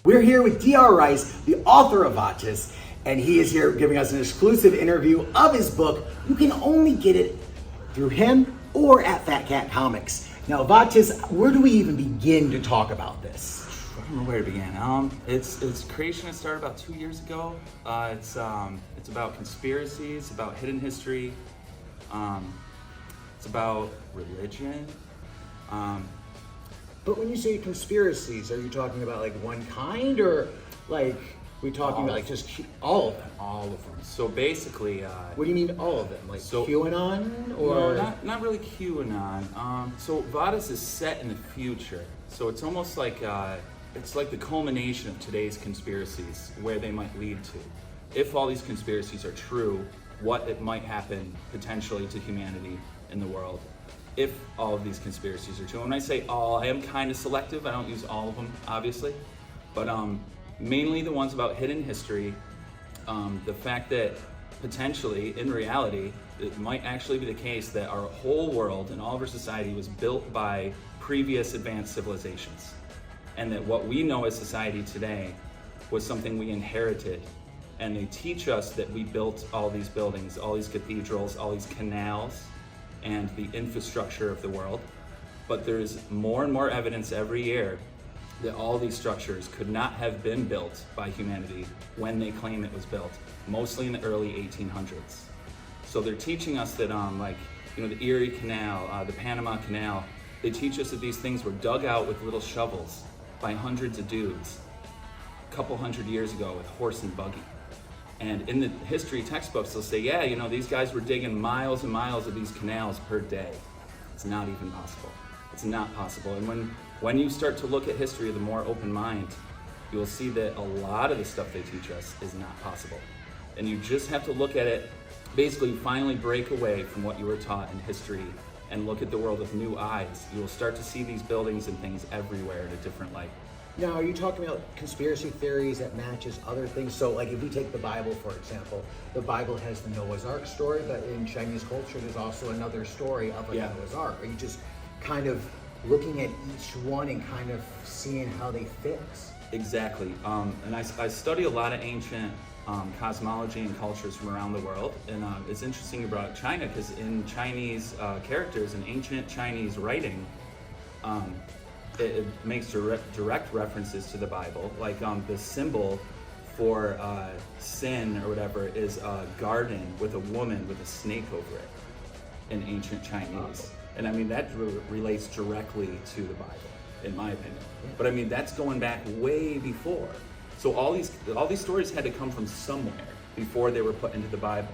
We're here with D.R. Rice, the author of Vatis, and he is here giving us an exclusive interview of his book. You can only get it through him or at Fat Cat Comics. Now, Vatis, where do we even begin to talk about this? I don't know where to begin. Its creation started about 2 years ago. It's about conspiracies, about hidden history. It's about religion. But when you say conspiracies, are you talking about like one kind, or like we talking about like just all of them? All of them. So basically, What do you mean all of them? Like QAnon, or no, not really QAnon. So Vatis is set in the future. So it's almost like it's like the culmination of today's conspiracies, where they might lead to. If all these conspiracies are true, what it might happen potentially to humanity in the world. If all of these conspiracies are true. When I say all, I am kind of selective. I don't use all of them, obviously. But mainly the ones about hidden history, the fact that potentially, in reality, it might actually be the case that our whole world and all of our society was built by previous advanced civilizations. And that what we know as society today was something we inherited. And they teach us that we built all these buildings, all these cathedrals, all these canals, and the infrastructure of the world. But there's more and more evidence every year that all these structures could not have been built by humanity when they claim it was built, mostly in the early 1800s. So they're teaching us that the Erie Canal, the Panama Canal, they teach us that these things were dug out with little shovels by hundreds of dudes a couple hundred years ago with horse and buggy. And in the history textbooks, they'll say, yeah, these guys were digging miles and miles of these canals per day. It's not even possible. It's not possible. And when you start to look at history with a more open mind, you will see that a lot of the stuff they teach us is not possible. And you just have to look at it, basically finally break away from what you were taught in history and look at the world with new eyes. You will start to see these buildings and things everywhere in a different light. Now, are you talking about conspiracy theories that matches other things? So, like, if we take the Bible, for example, the Bible has the Noah's Ark story, but in Chinese culture, there's also another story of Noah's Ark. Are you just kind of looking at each one and kind of seeing how they fit? Exactly. And I study a lot of ancient cosmology and cultures from around the world. And it's interesting you brought up China, because in Chinese characters, in ancient Chinese writing, it makes direct references to the Bible. Like the symbol for sin or whatever is a garden with a woman with a snake over it in ancient Chinese. And I mean, that relates directly to the Bible, in my opinion. But I mean, that's going back way before. So all these stories had to come from somewhere before they were put into the Bible.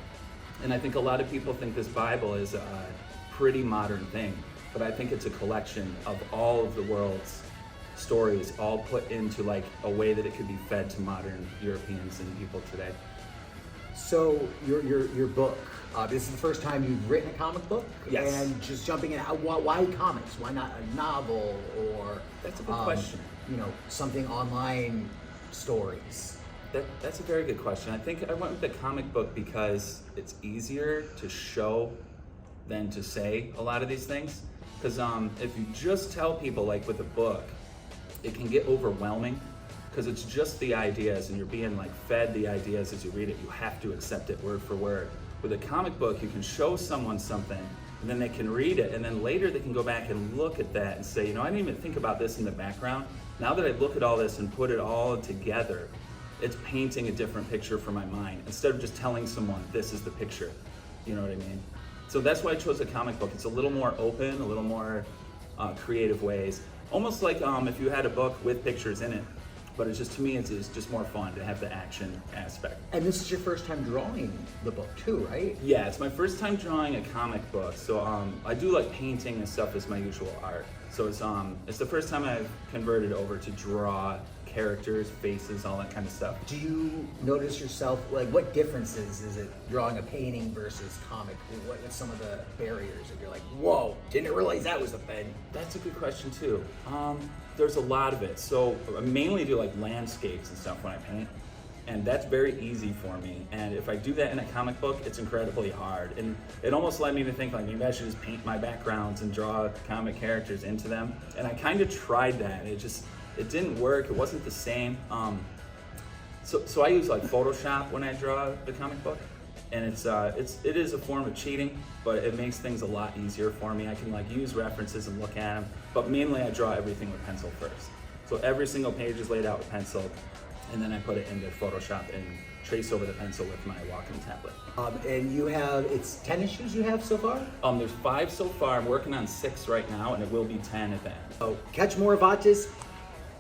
And I think a lot of people think this Bible is a pretty modern thing. But I think it's a collection of all of the world's stories, all put into like a way that it could be fed to modern Europeans and people today. So your book, this is the first time you've written a comic book? Yes. And just jumping in, why comics? Why not a novel or That's a good question. Something online stories? That's a very good question. I think I went with the comic book because it's easier to show than to say a lot of these things. Because if you just tell people, like with a book, it can get overwhelming because it's just the ideas and you're being like fed the ideas as you read it. You have to accept it word for word. With a comic book, you can show someone something and then they can read it, and then later they can go back and look at that and say, I didn't even think about this in the background. Now that I look at all this and put it all together, it's painting a different picture for my mind instead of just telling someone this is the picture. You know what I mean? So that's why I chose a comic book. It's a little more open, a little more creative ways. Almost like if you had a book with pictures in it. But it's just, to me, it's just more fun to have the action aspect. And this is your first time drawing the book too, right? Yeah, it's my first time drawing a comic book. So I do like painting and stuff as my usual art. So it's the first time I've converted over to draw characters, faces, all that kind of stuff. Do you notice yourself, like, what differences is it drawing a painting versus comic? What's some of the barriers that you're like, whoa, didn't realize that was a thing? That's a good question too. There's a lot of it. So I mainly do like landscapes and stuff when I paint. And that's very easy for me. And if I do that in a comic book, it's incredibly hard. And it almost led me to think like maybe I should just paint my backgrounds and draw comic characters into them. And I kind of tried that. it didn't work. It wasn't the same. So I use like Photoshop when I draw the comic book, and it is a form of cheating, but it makes things a lot easier for me. I can like use references and look at them, but mainly I draw everything with pencil first. So every single page is laid out with pencil, and then I put it into Photoshop and trace over the pencil with my Wacom tablet. And you have, it's 10 issues you have so far? There's 5 so far. I'm working on 6 right now, and it will be 10 at the end. So catch more Vatis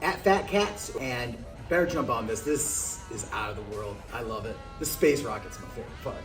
at Fat Cats, and better jump on this. This is out of the world. I love it. The space rocket's my favorite part.